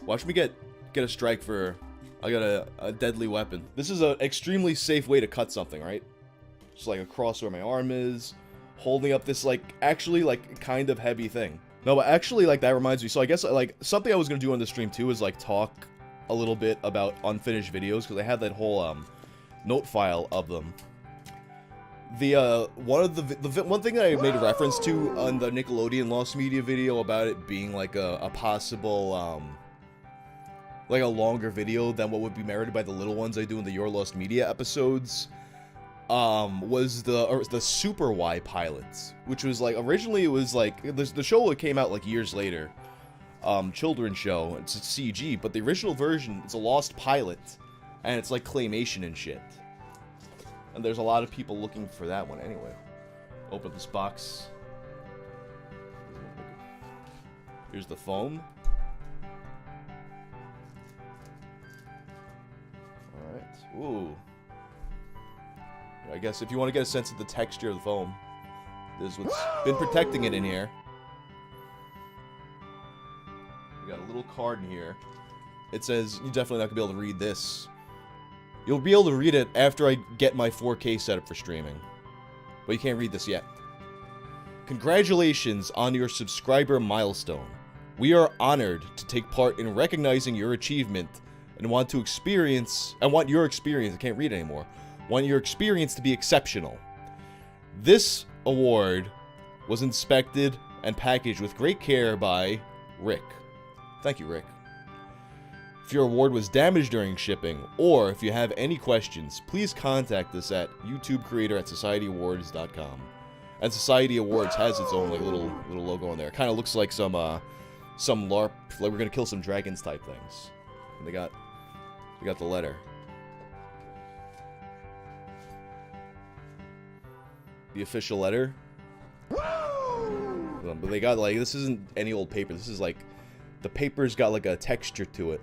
Watch me get a strike for... I got a deadly weapon. This is an extremely safe way to cut something, right? Just like across where my arm is. Holding up this, like, actually, like, kind of heavy thing. No, but actually, like, that reminds me. So I guess, like, something I was gonna do on the stream, too, is, like, talk a little bit about unfinished videos. Because I had that whole, note file of them. The, one thing that I made a reference to on the Nickelodeon Lost Media video about it being, like, a possible, like a longer video than what would be merited by the little ones I do in the Your Lost Media episodes, was the Super Y pilots, which was like, originally it was like, the show came out like years later, children's show, it's a CG, but the original version, it's a lost pilot, and it's like claymation and shit, and there's a lot of people looking for that one anyway. Open this box. Here's the foam. Ooh. I guess if you want to get a sense of the texture of the foam, this is what's been protecting it in here. We got a little card in here. It says, you're definitely not going to be able to read this. You'll be able to read it after I get my 4K setup for streaming. But you can't read this yet. Congratulations on your subscriber milestone. We are honored to take part in recognizing your achievement and want your experience, I can't read anymore, want your experience to be exceptional. This award was inspected and packaged with great care by Rick. Thank you, Rick. If your award was damaged during shipping, or if you have any questions, please contact us at youtubecreator@societyawards.com. And Society Awards has its own like little logo on there. It kind of looks like some LARP, like we're gonna kill some dragons type things. And we got the letter. The official letter. But they got like, this isn't any old paper. This is like, the paper's got like a texture to it.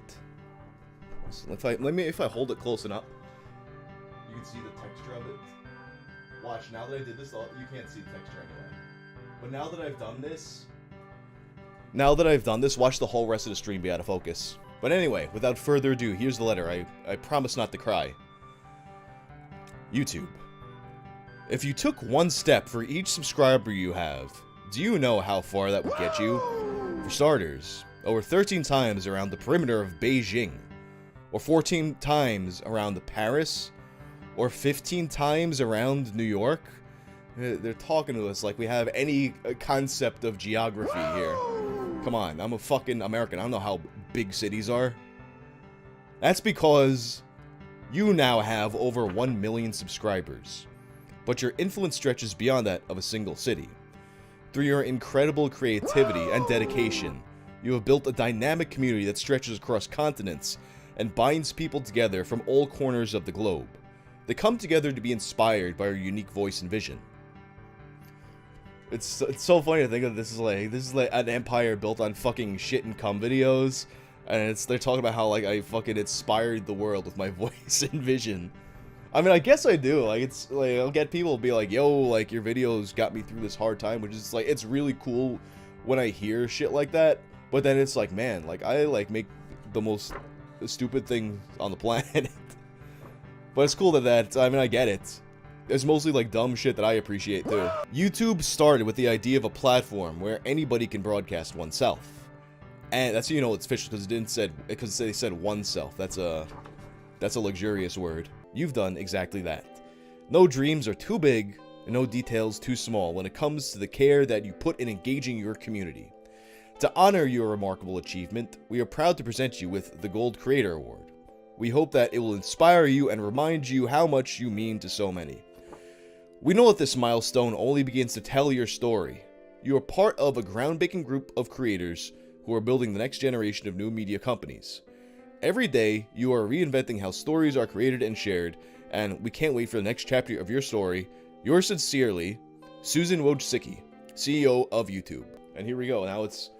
So if I hold it close enough, you can see the texture of it. Watch, now that I did this, you can't see the texture anyway. But now that I've done this, watch the whole rest of the stream be out of focus. But anyway, without further ado, here's the letter. I promise not to cry. YouTube. If you took one step for each subscriber you have, do you know how far that would get you? For starters, over 13 times around the perimeter of Beijing, or 14 times around Paris, or 15 times around New York. They're talking to us like we have any concept of geography here. Come on, I'm a fucking American. I don't know how big cities are. That's because you now have over 1 million subscribers. But your influence stretches beyond that of a single city. Through your incredible creativity and dedication, you have built a dynamic community that stretches across continents and binds people together from all corners of the globe. They come together to be inspired by your unique voice and vision. It's so funny to think that this is like an empire built on fucking shit and cum videos, and they're talking about how like I fucking inspired the world with my voice and vision. I mean, I guess I do. Like, it's like I'll get people be like, "Yo, like your videos got me through this hard time," which is like it's really cool when I hear shit like that. But then it's like, man, like I like make the most stupid thing on the planet. But it's cool that I mean, I get it. It's mostly like dumb shit that I appreciate too. YouTube started with the idea of a platform where anybody can broadcast oneself. And that's how you know it's official, because they said oneself. That's a luxurious word. You've done exactly that. No dreams are too big and no details too small when it comes to the care that you put in engaging your community. To honor your remarkable achievement, we are proud to present you with the Gold Creator Award. We hope that it will inspire you and remind you how much you mean to so many. We know that this milestone only begins to tell your story. You are part of a groundbreaking group of creators who are building the next generation of new media companies. Every day, you are reinventing how stories are created and shared, and we can't wait for the next chapter of your story. Yours sincerely, Susan Wojcicki, CEO of YouTube. And here we go. Now it's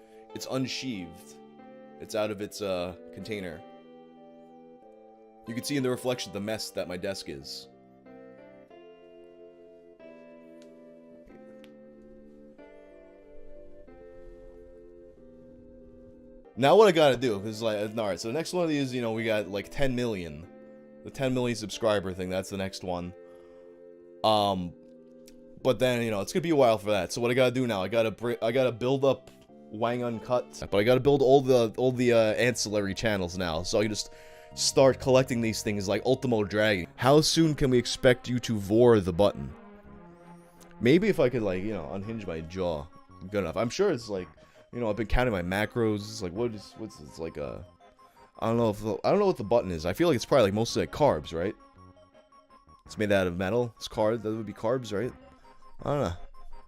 unsheathed. It's out of its container. You can see in the reflection the mess that my desk is. Now what I gotta do, because, like, alright, so the next one of these, you know, we got, like, 10 million. The 10 million subscriber thing, that's the next one. But then, you know, it's gonna be a while for that. So what I gotta do now, I gotta build up Wang Uncut. But I gotta build all the ancillary channels now, so I can just start collecting these things like Ultimo Dragon. How soon can we expect you to vor the button? Maybe if I could, like, you know, unhinge my jaw. Good enough. I'm sure it's like, you know, I've been counting my macros. It's like, what's it's like a, I don't know what the button is. I feel like it's probably like mostly like carbs, right? It's made out of metal. It's carbs. That would be carbs, right? I don't know.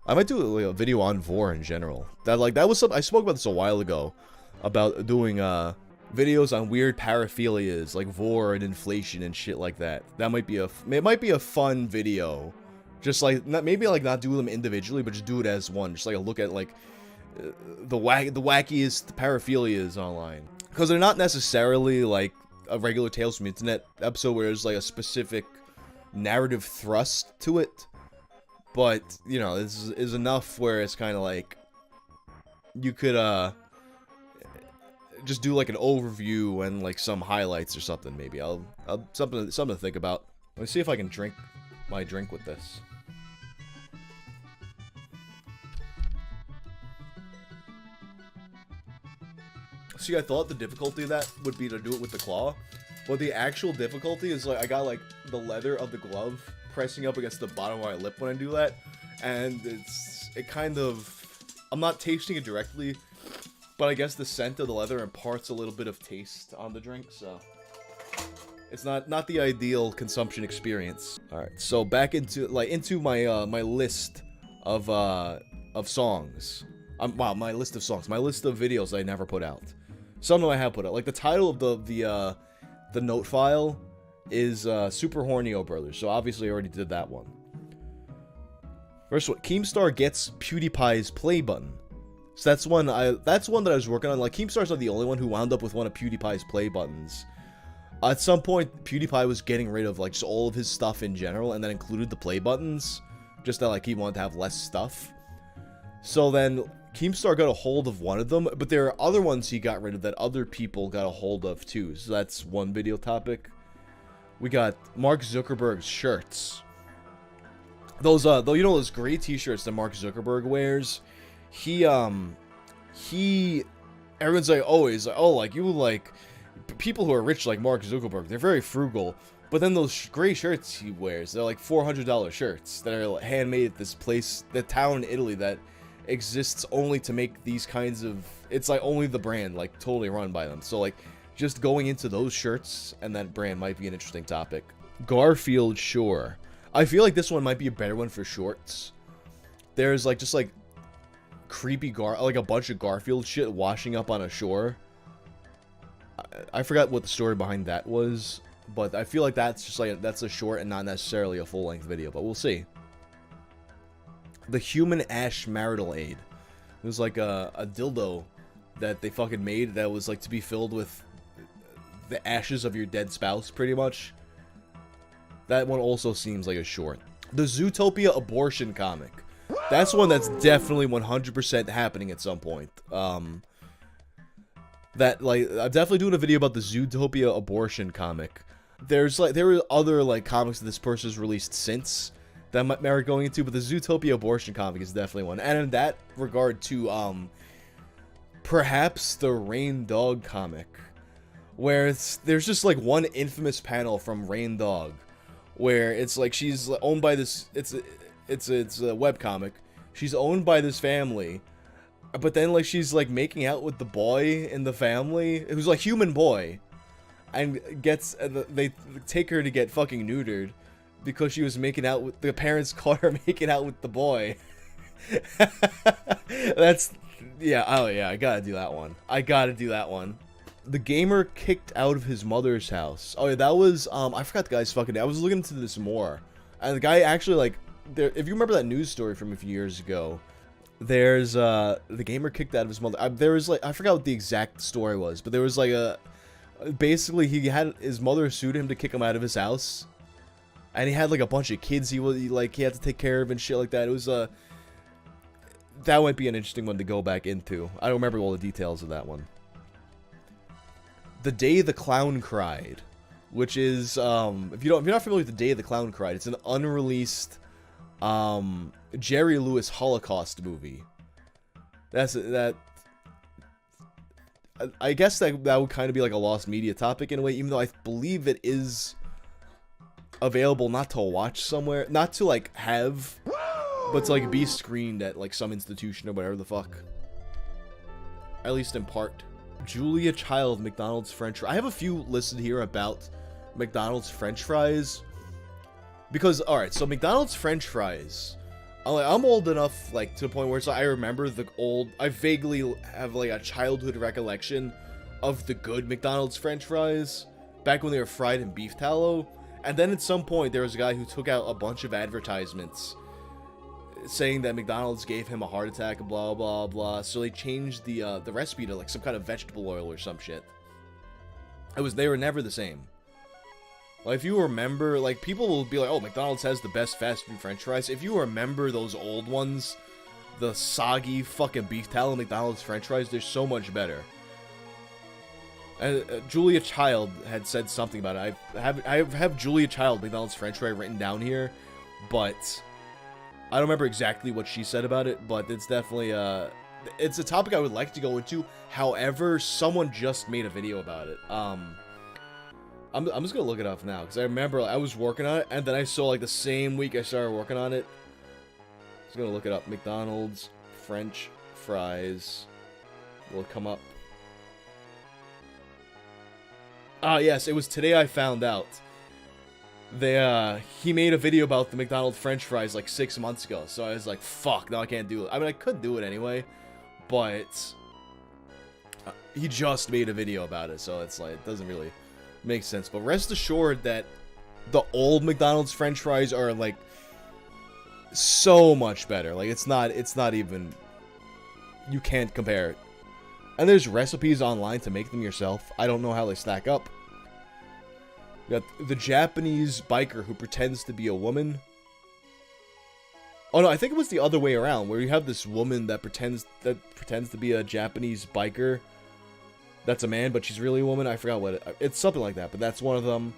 I might do like a video on vor in general. That was something I spoke about this a while ago, about doing videos on weird paraphilias like vor and inflation and shit like that. That might be it might be a fun video. Just like maybe not do them individually, but just do it as one. Just like a look at like the wackiest paraphilias online, because they're not necessarily like a regular Tales from the Internet episode where there's like a specific narrative thrust to it. But you know, this is enough where it's kind of like you could just do like an overview and like some highlights or something. Maybe I'll something to think about. Let me see if I can drink my drink with this. See, I thought the difficulty of that would be to do it with the claw, but the actual difficulty is like I got like the leather of the glove pressing up against the bottom of my lip when I do that, and it kind of, I'm not tasting it directly, but I guess the scent of the leather imparts a little bit of taste on the drink, so it's not the ideal consumption experience. All right, so back into my my list of songs. Wow, my list of songs, my list of videos I never put out. Some of them I have put out. Like the title of the note file is Super Hornio Brothers, so obviously I already did that one. First one, Keemstar gets PewDiePie's play button. So that's one that I was working on. Like Keemstar's not the only one who wound up with one of PewDiePie's play buttons. At some point, PewDiePie was getting rid of like just all of his stuff in general, and that included the play buttons, just that like he wanted to have less stuff. So then Keemstar got a hold of one of them, but there are other ones he got rid of that other people got a hold of too. So that's one video topic. We got Mark Zuckerberg's shirts. Those though, you know those gray t-shirts that Mark Zuckerberg wears? Everyone's like always like, oh, like you like people who are rich like Mark Zuckerberg, they're very frugal. But then those gray shirts he wears, they're like $400 shirts that are like handmade at this place, the town in Italy that exists only to make these kinds of, it's like only the brand, like totally run by them. So like just going into those shirts and that brand might be an interesting topic. Garfield Shore. I feel like this one might be a better one for shorts. There's like just like creepy like a bunch of Garfield shit washing up on a shore. I forgot what the story behind that was, but I feel like that's just like that's a short and not necessarily a full-length video, but we'll see. The Human Ash Marital Aid. It was like a dildo that they fucking made that was like to be filled with the ashes of your dead spouse, pretty much. That one also seems like a short. The Zootopia abortion comic. That's one that's definitely 100% happening at some point. That like I'm definitely doing a video about the Zootopia abortion comic. There were other like comics that this person's released since that might merit going into, but the Zootopia abortion comic is definitely one. And in that regard to perhaps the Rain Dog comic, where there's just like one infamous panel from Rain Dog where it's like she's owned by this, it's a webcomic, she's owned by this family, but then like she's like making out with the boy in the family who's like human boy, and they take her to get fucking neutered because she was making out with, the parents caught her making out with the boy. That's, yeah, oh yeah, I gotta do that one. The gamer kicked out of his mother's house. Oh yeah, that was, I forgot the guy's fucking name. I was looking into this more, and the guy actually, like, if you remember that news story from a few years ago, there's, the gamer kicked out of his mother. There was, like, I forgot what the exact story was, but there was, like, basically, he had, his mother sued him to kick him out of his house, and he had, like, a bunch of kids he had to take care of and shit like that. It was, that might be an interesting one to go back into. I don't remember all the details of that one. The Day the Clown Cried, which is, if you're not familiar with The Day the Clown Cried, it's an unreleased, Jerry Lewis Holocaust movie. I guess that would kind of be like a lost media topic in a way, even though I believe it is available not to watch somewhere, not to like have, but to like be screened at like some institution or whatever the fuck. At least in part. Julia Child McDonald's French fries. I have a few listed here about McDonald's French fries. Because, alright, so McDonald's French fries, I'm old enough, like, to the point where it's like, I remember I vaguely have, like, a childhood recollection of the good McDonald's French fries, back when they were fried in beef tallow, and then at some point, there was a guy who took out a bunch of advertisements saying that McDonald's gave him a heart attack, blah, blah, blah, so they changed the recipe to, like, some kind of vegetable oil or some shit. They were never the same. Like, if you remember, like, people will be like, oh, McDonald's has the best fast food french fries. If you remember those old ones, the soggy fucking beef tallow McDonald's french fries, they're so much better. And Julia Child had said something about it. I have Julia Child McDonald's french fry written down here, but I don't remember exactly what she said about it, but it's definitely, it's a topic I would like to go into. However, someone just made a video about it. I'm just gonna look it up now, because I remember I was working on it, and then I saw, like, the same week I started working on it. Just gonna look it up. McDonald's French fries will come up. Ah, yes, it was today I found out. He made a video about the McDonald's French fries, like, 6 months ago, so I was like, fuck, no, I can't do it. I mean, I could do it anyway, but he just made a video about it, so it's like, it doesn't really makes sense. But rest assured that the old McDonald's French fries are like so much better. Like it's not even, you can't compare it. And there's recipes online to make them yourself. I don't know how they stack up. You got the Japanese biker who pretends to be a woman. Oh no, I think it was the other way around, where you have this woman that pretends to be a Japanese biker. That's a man, but she's really a woman. I forgot what it's something like that, but that's one of them.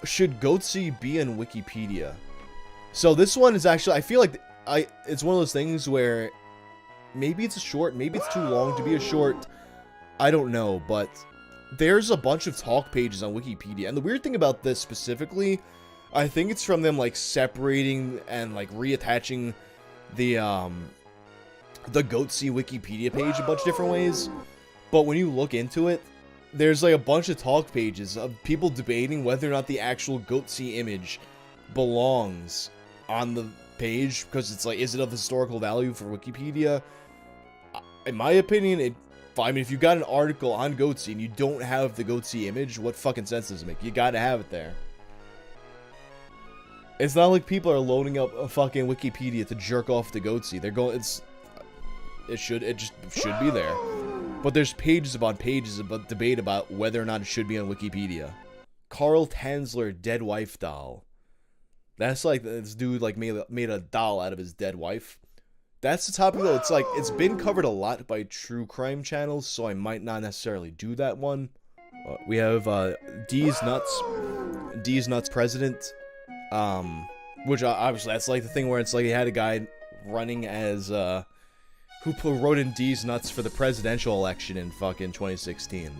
Should Goatsy be in Wikipedia? So this one is actually, I feel like it's one of those things where maybe it's a short, maybe it's too long to be a short. I don't know, but there's a bunch of talk pages on Wikipedia. And the weird thing about this specifically, I think it's from them like separating and like reattaching the Goatsy Wikipedia page a bunch of different ways. But when you look into it, there's like a bunch of talk pages of people debating whether or not the actual Goatsy image belongs on the page, because it's like, is it of historical value for Wikipedia? In my opinion, I mean, if you got an article on Goatsy and you don't have the Goatsy image, what fucking sense does it make? You gotta have it there. It's not like people are loading up a fucking Wikipedia to jerk off to Goatsy. They're going, it just should be there. But there's pages upon pages about debate about whether or not it should be on Wikipedia. Carl Tanzler dead wife doll. That's like, this dude like made a doll out of his dead wife. That's the topic though. It's like, it's been covered a lot by true crime channels, so I might not necessarily do that one. We have D's Nuts President. Which obviously that's like the thing where it's like he had a guy running as who wrote in D's Nuts for the presidential election in fucking 2016.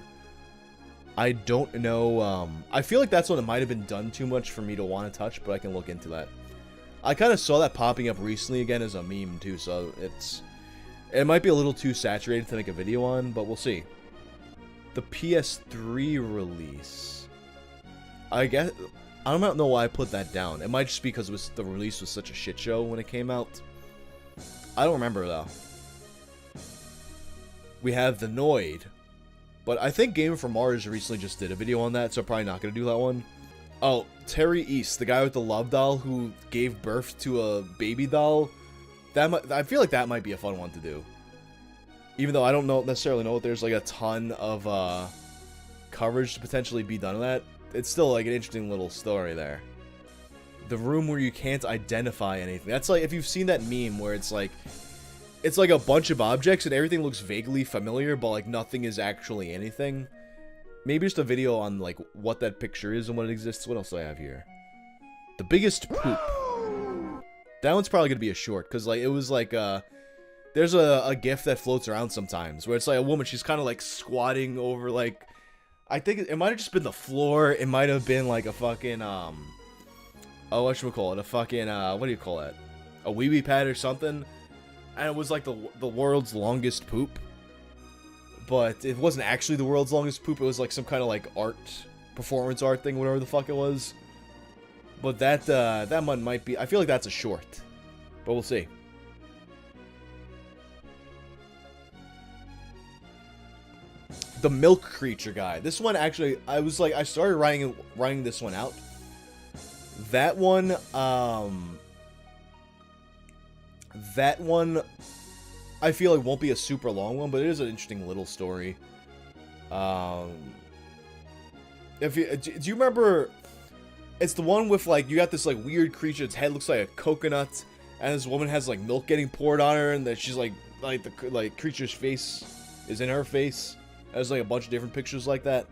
I don't know, I feel like that's one that might have been done too much for me to want to touch, but I can look into that. I kind of saw that popping up recently again as a meme too, so it might be a little too saturated to make a video on, but we'll see. The PS3 release. I guess, I don't know why I put that down. It might just be because the release was such a shit show when it came out. I don't remember though. We have the Noid. But I think Gamer from Mars recently just did a video on that, so I'm probably not going to do that one. Oh, Terry East, the guy with the love doll who gave birth to a baby doll. I feel like that might be a fun one to do. Even though I don't necessarily know if there's like a ton of coverage to potentially be done on that. It's still like an interesting little story there. The room where you can't identify anything. That's like, if you've seen that meme where it's like, it's like a bunch of objects and everything looks vaguely familiar, but like nothing is actually anything. Maybe just a video on like what that picture is and what it exists. What else do I have here? The biggest poop. That one's probably gonna be a short, because like it was like there's a gif that floats around sometimes where it's like a woman, she's kind of like squatting over like, I think it might have just been the floor, it might have been like a fucking oh, whatchamacallit, a fucking what do you call that, a wee pad or something, and it was like the world's longest poop, but it wasn't actually the world's longest poop, it was like some kind of like art, performance art thing, whatever the fuck it was. But that one might be, I feel like that's a short, but we'll see. The milk creature guy. This one actually, I started writing this one out. That one, I feel like won't be a super long one, but it is an interesting little story. Do you remember? It's the one with like, you got this like weird creature. Its head looks like a coconut, and this woman has like milk getting poured on her, and that she's like the creature's face is in her face. There's like a bunch of different pictures like that.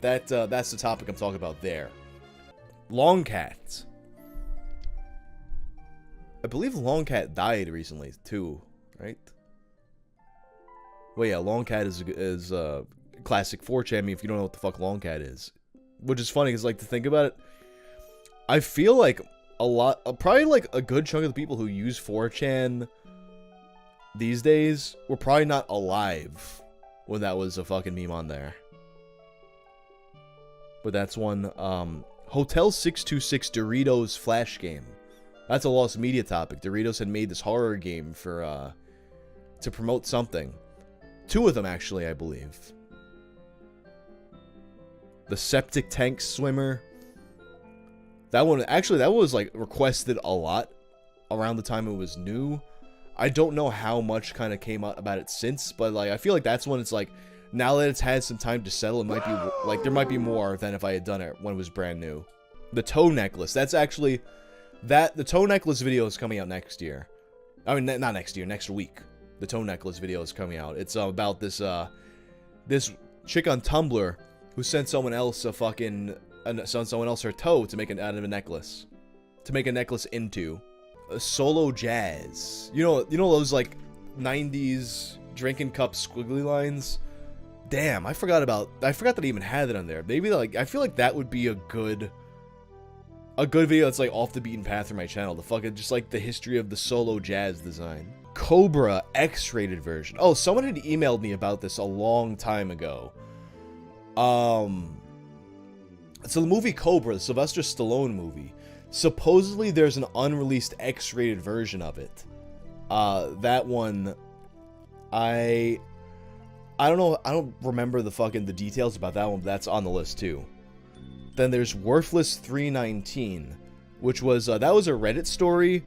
That's the topic I'm talking about there. Longcat. I believe Longcat died recently too, right? Well, yeah, Longcat is classic 4chan meme if you don't know what the fuck Longcat is. Which is funny because, like, to think about it, I feel like probably like a good chunk of the people who use 4chan these days were probably not alive when that was a fucking meme on there. But that's one. Hotel 626 Doritos Flash game. That's a lost media topic. Doritos had made this horror game for to promote something. 2 of them actually, I believe. The septic tank swimmer. That one was like requested a lot around the time it was new. I don't know how much kind of came out about it since, but like I feel like that's when it's like, now that it's had some time to settle, it might be like there might be more than if I had done it when it was brand new. The toe necklace. That's actually the toe necklace video is coming out next year. I mean, not next year, next week. The toe necklace video is coming out. It's about this this chick on Tumblr who sent someone else her toe to make out of a necklace, to make a necklace into a solo jazz. You know those like 90s drinking cup squiggly lines. Damn, I forgot that I even had it on there. Maybe like I feel like that would be a good video that's like off the beaten path for my channel. The fucking just like the history of the solo jazz design. Cobra X-rated version. Oh, someone had emailed me about this a long time ago. So the movie Cobra, the Sylvester Stallone movie, supposedly there's an unreleased X-rated version of it. That one, I don't know, I don't remember the details about that one, but that's on the list too. Then there's Worthless 319, which was, that was a Reddit story.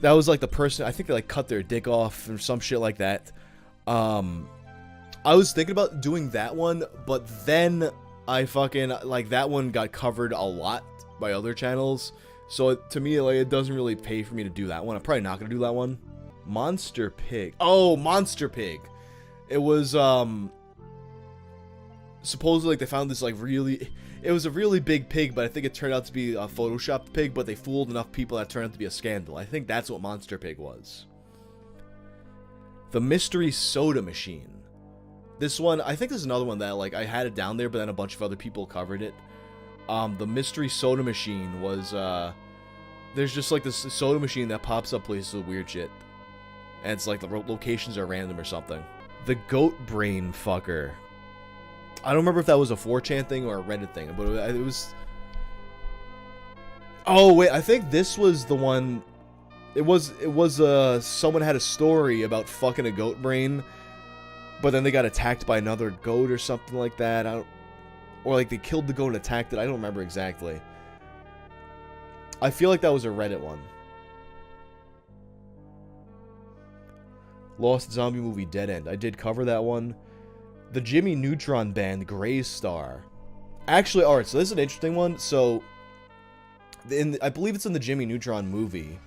That was like the person, I think they like cut their dick off or some shit like that. I was thinking about doing that one, but then I fucking, like, that one got covered a lot by other channels. So to me, like, it doesn't really pay for me to do that one. I'm probably not gonna do that one. Monster Pig. Oh, Monster Pig. It was, supposedly, like, they found this, like, it was a really big pig, but I think it turned out to be a photoshopped pig, but they fooled enough people that turned out to be a scandal. I think that's what Monster Pig was. The Mystery Soda Machine. This one, I think this is another one that, like, I had it down there, but then a bunch of other people covered it. The Mystery Soda Machine was, there's just, like, this soda machine that pops up places with weird shit. And it's, like, the locations are random or something. The Goat Brain Fucker. I don't remember if that was a 4chan thing or a Reddit thing, but it was... Oh, wait, I think this was the one... It was, someone had a story about fucking a goat brain, but then they got attacked by another goat or something like that. Or like they killed the goat and attacked it. I don't remember exactly. I feel like that was a Reddit one. Lost Zombie Movie Dead End. I did cover that one. The Jimmy Neutron Band Gray Star. Actually, alright, so this is an interesting one. So, I believe it's in the Jimmy Neutron movie.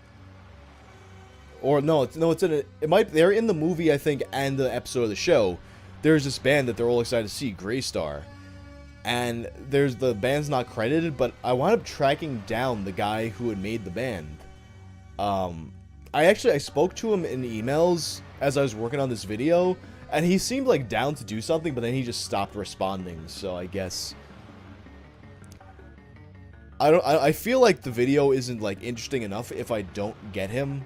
Or no, it's in they're in the movie, I think, and the episode of the show. There's this band that they're all excited to see, Greystar. And the band's not credited, but I wound up tracking down the guy who had made the band. I spoke to him in emails as I was working on this video, and he seemed like down to do something, but then he just stopped responding. So I guess I feel like the video isn't like interesting enough if I don't get him,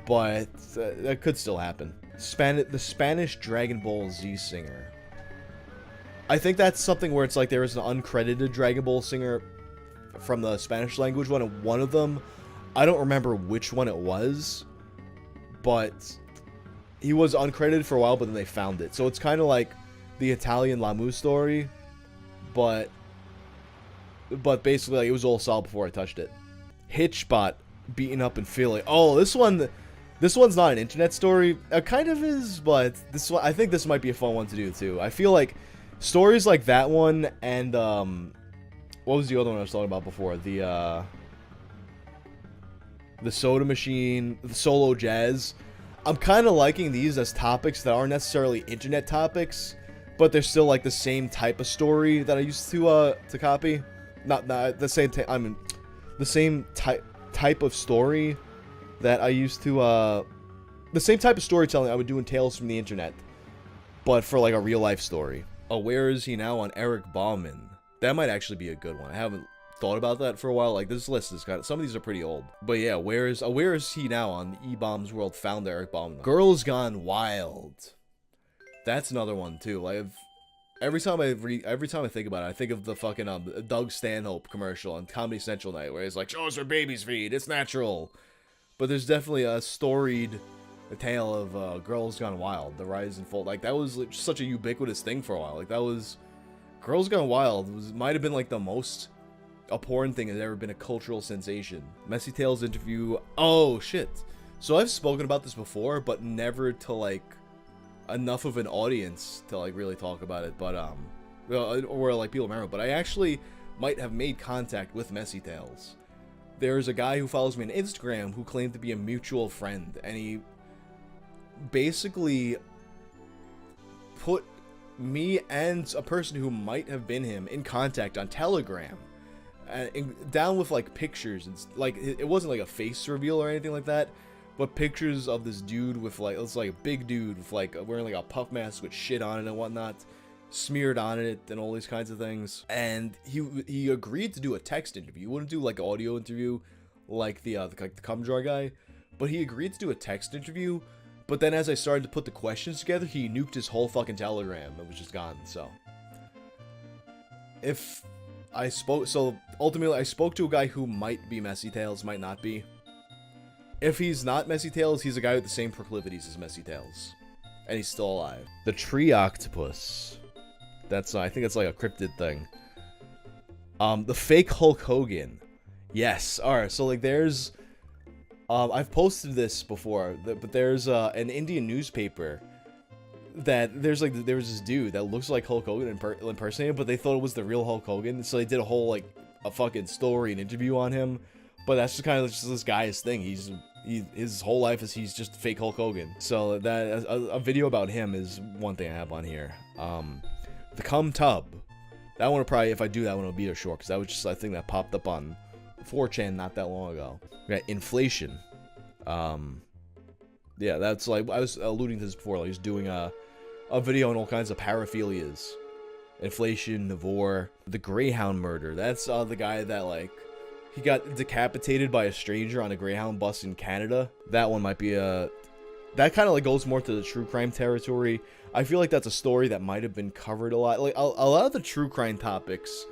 but that could still happen. The Spanish Dragon Ball Z singer. I think that's something where it's like there is an uncredited Dragon Ball singer from the Spanish language one, and one of them, I don't remember which one it was, but he was uncredited for a while, but then they found it. So it's kind of like the Italian Lamu story, but basically like, it was all solved before I touched it. Hitchbot beaten up in Philly. Oh, this one's not an internet story. It kind of is, but this one, I think this might be a fun one to do too. I feel like stories like that one and what was the other one I was talking about before? The Soda Machine, the Solo Jazz. I'm kind of liking these as topics that aren't necessarily internet topics, but they're still like the same type of story that I used to copy. Not the same. I mean, the same type of story that I used to. The same type of storytelling I would do in Tales from the Internet, but for like a real life story. Oh, where is he now on Eric Bauman? That might actually be a good one. I haven't thought about that for a while. Like, this list is kind of, some of these are pretty old. But yeah, where is he now on the E-Bombs World founder Eric Bauman? Girls Gone Wild. That's another one too. Like, every time I think about it, I think of the fucking Doug Stanhope commercial on Comedy Central night where he's like, "Show us where babies feed. It's natural." But there's definitely a storied tale of Girls Gone Wild, the rise and fall. Like, that was like, such a ubiquitous thing for a while. Like, that was Girls Gone Wild might have been like the most abhorrent thing that's ever been a cultural sensation. Messy Tales interview. Oh shit. So I've spoken about this before, but never to like enough of an audience to like really talk about it. But or like people remember. But I actually might have made contact with Messy Tales. There's a guy who follows me on Instagram who claimed to be a mutual friend, and he basically put me and a person who might have been him in contact on Telegram, and down with like pictures. It's like it wasn't like a face reveal or anything like that, but pictures of this dude with like, it's like a big dude with like wearing like a puff mask with shit on it and whatnot, smeared on it and all these kinds of things. And he agreed to do a text interview. He wouldn't do like an audio interview like the cum jar guy, but he agreed to do a text interview. But then as I started to put the questions together, he nuked his whole fucking Telegram. It was just gone. So ultimately I spoke to a guy who might be Messy Tales, might not be. If he's not Messy Tales, he's a guy with the same proclivities as Messy Tales, and he's still alive. The Tree Octopus. I think that's like a cryptid thing. The fake Hulk Hogan. Yes. All right. So like, there's, I've posted this before, but there's an Indian newspaper that there was this dude that looks like Hulk Hogan impersonated, but they thought it was the real Hulk Hogan, so they did a whole like a fucking story and interview on him. But that's just kind of just this guy's thing. His whole life is he's just fake Hulk Hogan. So that a video about him is one thing I have on here. The Cum Tub. That one will probably, if I do that one, it'll be a short, because that was just a thing that popped up on 4chan not that long ago. We got inflation. Yeah, that's like, I was alluding to this before. Like, he's doing a video on all kinds of paraphilias. Inflation, Navor, the Greyhound murder. That's the guy that like, he got decapitated by a stranger on a Greyhound bus in Canada. That one might be that kind of like goes more to the true crime territory. I feel like that's a story that might have been covered a lot. Like a lot of the true crime topics,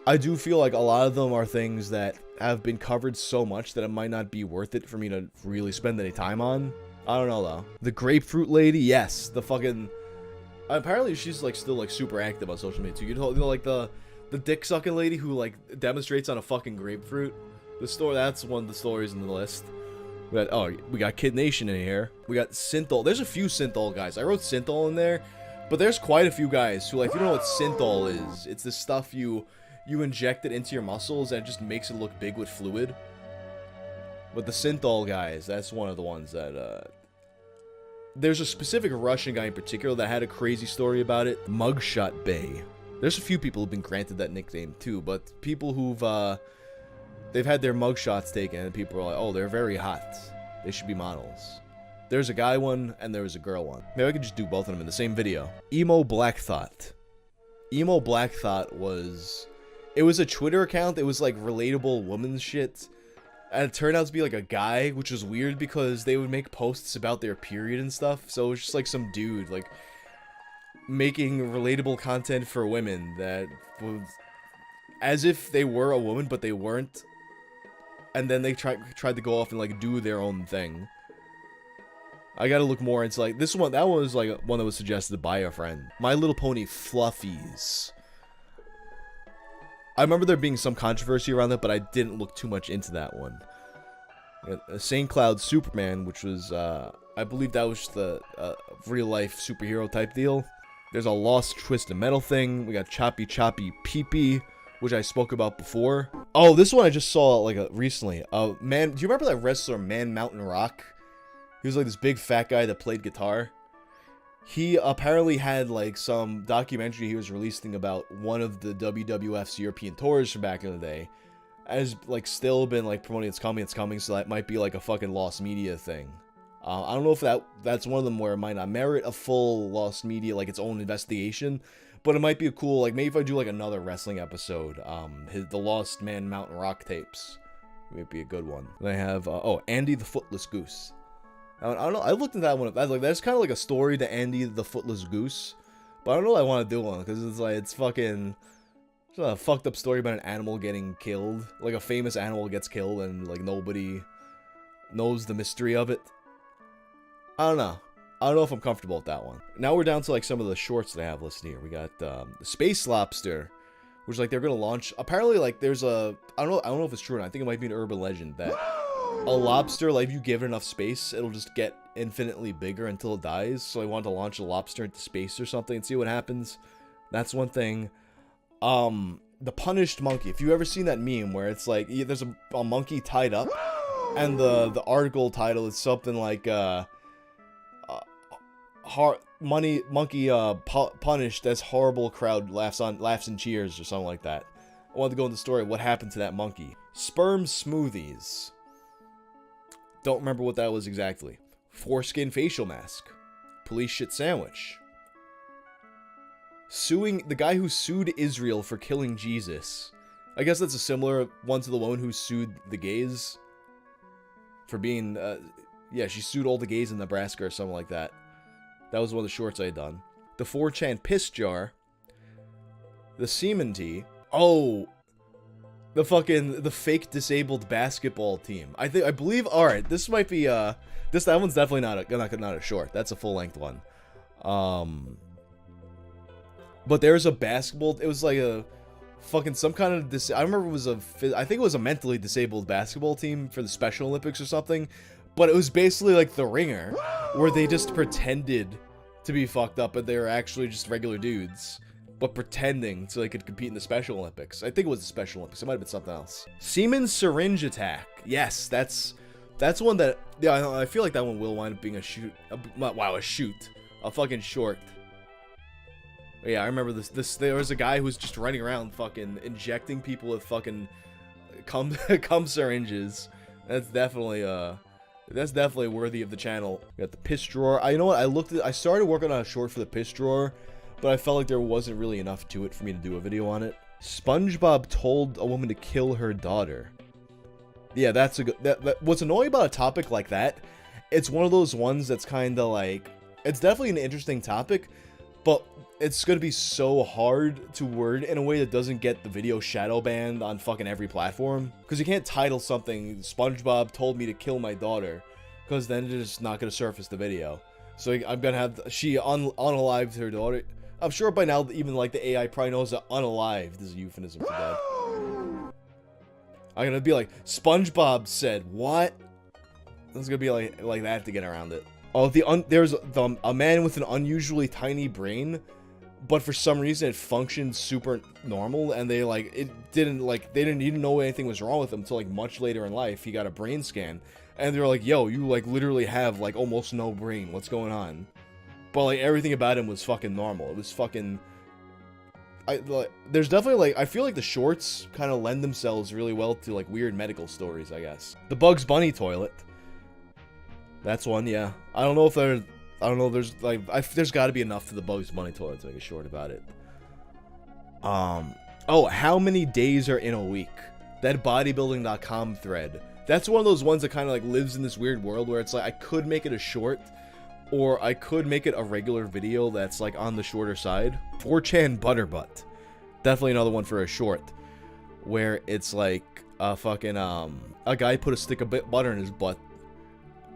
I do feel like a lot of them are things that have been covered so much that it might not be worth it for me to really spend any time on. I don't know though. The Grapefruit Lady, yes. The fucking, apparently she's like still like super active on social media too. You know like the dick sucking lady who like demonstrates on a fucking grapefruit. That's one of the stories in the list. We got Kid Nation in here. We got Synthol. There's a few Synthol guys. I wrote Synthol in there, but there's quite a few guys who, like, you know what Synthol is? It's the stuff you inject it into your muscles and it just makes it look big with fluid. But the Synthol guys, that's one of the ones that, there's a specific Russian guy in particular that had a crazy story about it. Mugshot Bay. There's a few people who've been granted that nickname too, but people who've, they've had their mugshots taken and people are like, oh, they're very hot. They should be models. There's a guy one and there was a girl one. Maybe I could just do both of them in the same video. Emo Black Thought. Emo Black Thought was... It was a Twitter account. It was like relatable woman's shit. And it turned out to be like a guy, which was weird because they would make posts about their period and stuff. So it was just like some dude, like, making relatable content for women that was as if they were a woman, but they weren't. And then they tried to go off and like do their own thing. I gotta look more into like this one. That one was like one that was suggested by a friend. My Little Pony Fluffies. I remember there being some controversy around that, but I didn't look too much into that one. St. Cloud Superman, which was, I believe that was just the real-life superhero type deal. There's a Lost Twisted Metal thing. We got Choppy Choppy Pee-Pee, which I spoke about before. Oh, this one I just saw, like, recently. Man, do you remember that wrestler, Man Mountain Rock? He was, like, this big fat guy that played guitar. He apparently had, like, some documentary he was releasing about one of the WWF's European tours from back in the day. Has, like, still been, like, promoting it's coming, so that might be, like, a fucking lost media thing. I don't know if that's one of them where it might not merit a full lost media, like, its own investigation, but it might be a cool, like, maybe if I do, like, another wrestling episode, the Lost Man Mountain Rock tapes, might be a good one. Then I have, oh, Andy the Footless Goose. I don't know. I looked at that one. That's kind of like a story to Andy the Footless Goose, but I don't know what I want to do on because it's like it's fucking it's a fucked up story about an animal getting killed. Like a famous animal gets killed and like nobody knows the mystery of it. I don't know. I don't know if I'm comfortable with that one. Now we're down to like some of the shorts that I have listed here. We got the Space Lobster, which like they're gonna launch. Apparently, like there's a I don't know if it's true or not. I think it might be an urban legend that. A lobster, like, if you give it enough space, it'll just get infinitely bigger until it dies. So I wanted to launch a lobster into space or something and see what happens. That's one thing. The Punished Monkey. If you've ever seen that meme where it's like, there's a monkey tied up, and the article title is something like, monkey punished as horrible crowd laughs and cheers or something like that. I wanted to go into the story of what happened to that monkey. Sperm Smoothies. Don't remember what that was exactly. Foreskin facial mask. Police shit sandwich. Suing the guy who sued Israel for killing Jesus. I guess that's a similar one to the woman who sued the gays for being, yeah, she sued all the gays in Nebraska or something like that. That was one of the shorts I had done. The 4chan piss jar. The semen tea. Oh, the fake disabled basketball team. I believe, alright, this might be, that one's definitely not a short. That's a full-length one. But there's a basketball, it was like a fucking some kind of, I remember it was I think it was a mentally disabled basketball team for the Special Olympics or something. But it was basically like The Ringer, where they just pretended to be fucked up, but they were actually just regular dudes. But pretending so they could compete in the Special Olympics. I think it was the Special Olympics. It might have been something else. Semen syringe attack. Yes, that's one that, yeah, I feel like that one will wind up being a shoot. A fucking short. But yeah, I remember this. There was a guy who was just running around fucking injecting people with fucking cum syringes. That's definitely worthy of the channel. We got the piss drawer. You know what? I started working on a short for the piss drawer, but I felt like there wasn't really enough to it for me to do a video on it. SpongeBob told a woman to kill her daughter. Yeah, that's a good. What's annoying about a topic like that? It's one of those ones that's kind of like, it's definitely an interesting topic, but it's gonna be so hard to word in a way that doesn't get the video shadow banned on fucking every platform. Because you can't title something SpongeBob told me to kill my daughter, because then it's just not gonna surface the video. So I'm gonna have she unalived her daughter. I'm sure by now even like the AI probably knows that unalived is a euphemism for dead. I'm gonna be like, SpongeBob said what? It's gonna be like that to get around it. Oh, there's a man with an unusually tiny brain but for some reason it functioned super normal, and they like they didn't even know anything was wrong with him until like much later in life. He got a brain scan, and they were like, yo, you like literally have like almost no brain, what's going on? But like everything about him was fucking normal. It was fucking there's definitely like, I feel like the shorts kind of lend themselves really well to like weird medical stories, I guess. The Bugs Bunny toilet, that's one. Yeah, I don't know if there, I don't know, there's like, there's got to be enough to the Bugs Bunny toilet to make a short about it. Oh, how many days are in a week? That bodybuilding.com thread, that's one of those ones that kind of like lives in this weird world where it's like, I could make it a short, or I could make it a regular video that's like on the shorter side. 4chan Butterbutt, definitely another one for a short, where it's like a fucking a guy put a stick of butter in his butt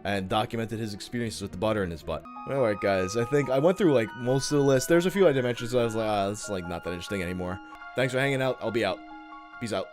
and documented his experiences with the butter in his butt. Alright guys, I think I went through like most of the list. There's a few I didn't mention, so I was like, this is like not that interesting anymore. Thanks for hanging out. I'll be out. Peace out.